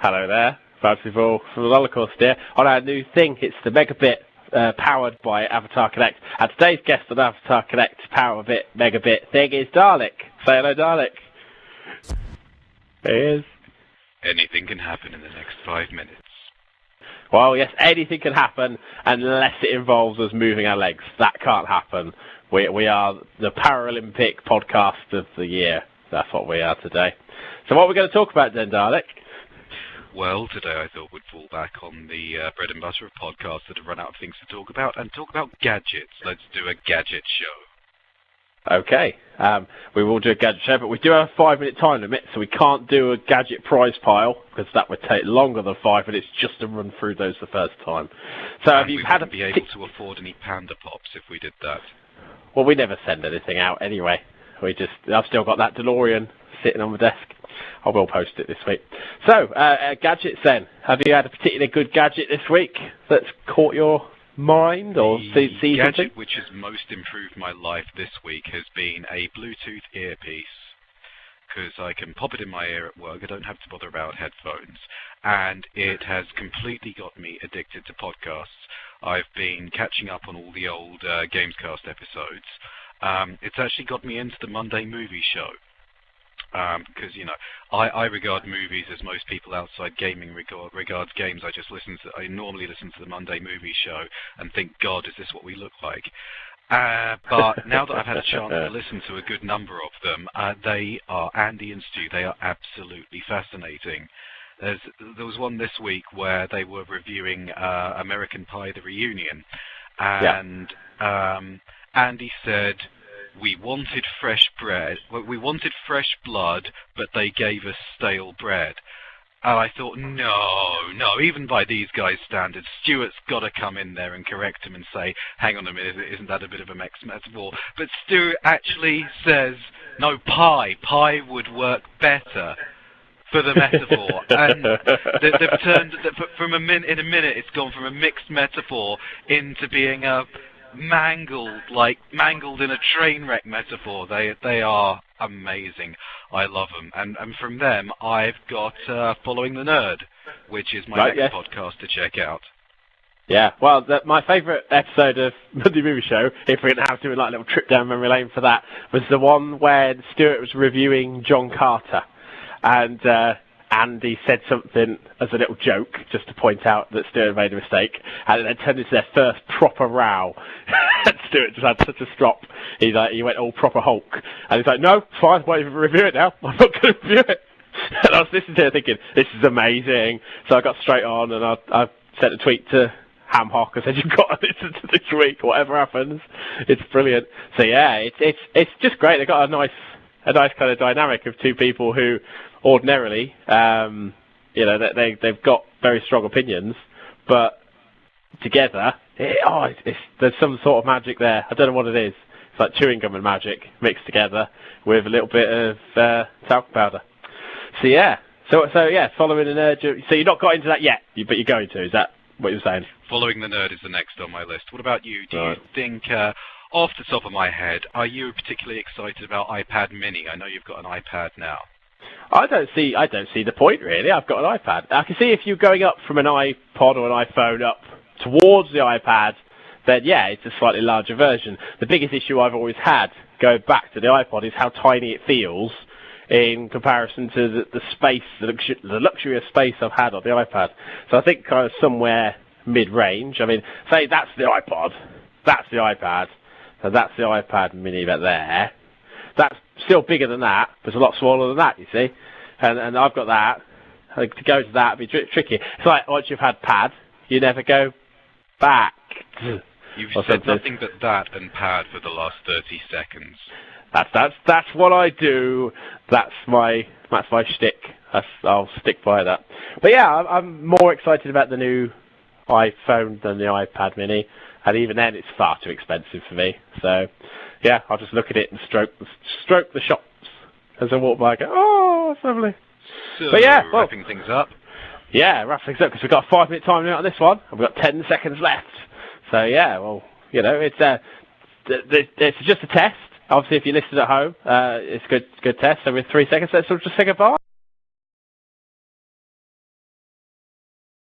Hello there, Bouncybhall from the Lolocaust here. On our new thing, it's the Megabit powered by Avatar Connect. And today's guest on Avatar Connect Powerbit Megabit thing is Dalek. Say hello, Dalek. There he is. Anything can happen in the next 5 minutes. Well, yes, anything can happen unless it involves us moving our legs. That can't happen. We are the Paralympic podcast of the year. That's what we are today. So what are we going to talk about then, Dalek? Well, today I thought we'd fall back on the bread and butter of podcasts that have run out of things to talk about and talk about gadgets. Let's do a gadget show. Okay, we will do a gadget show, but we do have a 5-minute time limit, so we can't do a gadget prize pile, because that would take longer than 5 minutes just to run through those the first time. So have you had be able to afford any Panda Pops if we did that? Well, we never send anything out anyway. I've still got that DeLorean sitting on the desk. I will post it this week. So, gadgets then. Have you had a particularly good gadget this week that's caught your mind or see The gadget something? which has most improved my life this week has been a Bluetooth earpiece, because I can pop it in my ear at work. I don't have to bother about headphones, and it has completely got me addicted to podcasts. I've been catching up on all the old Gamescast episodes. It's actually got me into the Monday movie show. Because, you know, I regard movies as most people outside gaming regards games. I normally listen to the Monday movie show and think, God, is this what we look like? But now that I've had a chance to listen to a good number of them, they are, Andy and Stu, they are absolutely fascinating. There was one this week where they were reviewing American Pie: The Reunion, and Andy said, we wanted fresh blood, but they gave us stale bread. And I thought, no, even by these guys' standards, Stuart's got to come in there and correct him and say, hang on a minute, isn't that a bit of a metaphor? But Stuart actually says, no, pie would work better for the metaphor. And they've turned, in a minute, it's gone from a mixed metaphor into being a mangled in a train wreck metaphor. They are amazing. I love them. And from them, I've got Following the Nerd, which is my next podcast to check out. Yeah, well, my favourite episode of Monday Movie Show, if we're going to have to do a little trip down memory lane for that, was the one where Stuart was reviewing John Carter. And Andy said something as a little joke, just to point out that Stuart made a mistake, and it turned into their first proper row. And Stuart just had such a strop. He went all proper Hulk. And he's like, no, fine, won't even review it now. I'm not going to review it. And I was listening to it thinking, this is amazing. So I got straight on, and I sent a tweet to Hamhock. I said, you've got to listen to this week, whatever happens. It's brilliant. So yeah, it's just great. They've got a nice kind of dynamic of two people who ordinarily, they've got very strong opinions, but together, there's some sort of magic there. I don't know what it is. It's like chewing gum and magic mixed together with a little bit of talcum powder. So yeah, Following the Nerd. So you've not got into that yet, but you're going to. Is that what you're saying? Following the Nerd is the next on my list. What about you? Do you think, off the top of my head, are you particularly excited about iPad Mini? I know you've got an iPad now. I don't see the point, really. I've got an iPad. I can see if you're going up from an iPod or an iPhone up towards the iPad, then yeah, it's a slightly larger version. The biggest issue I've always had, going back to the iPod, is how tiny it feels in comparison to the space, the luxurious space I've had on the iPad. So I think kind of somewhere mid-range. I mean, say that's the iPod, that's the iPad, so that's the iPad Mini back there. That's still bigger than that, but it's a lot smaller than that, you see. And I've got that. To go to that would be tricky. It's like once you've had pad, you never go back. You've said nothing but that and pad for the last 30 seconds. That's what I do. That's my shtick. I'll stick by that. But yeah, I'm more excited about the new iPhone than the iPad Mini, and even then, it's far too expensive for me. So yeah, I'll just look at it and stroke the shops as I walk by. I go, oh, that's lovely. So, but yeah, wrapping things up. Yeah, wrap things up because we've got a 5-minute time limit on this one, and we've got 10 seconds left. So yeah, well, it's just a test. Obviously, if you listen at home, it's a good test. So with 3 seconds, let's just say goodbye.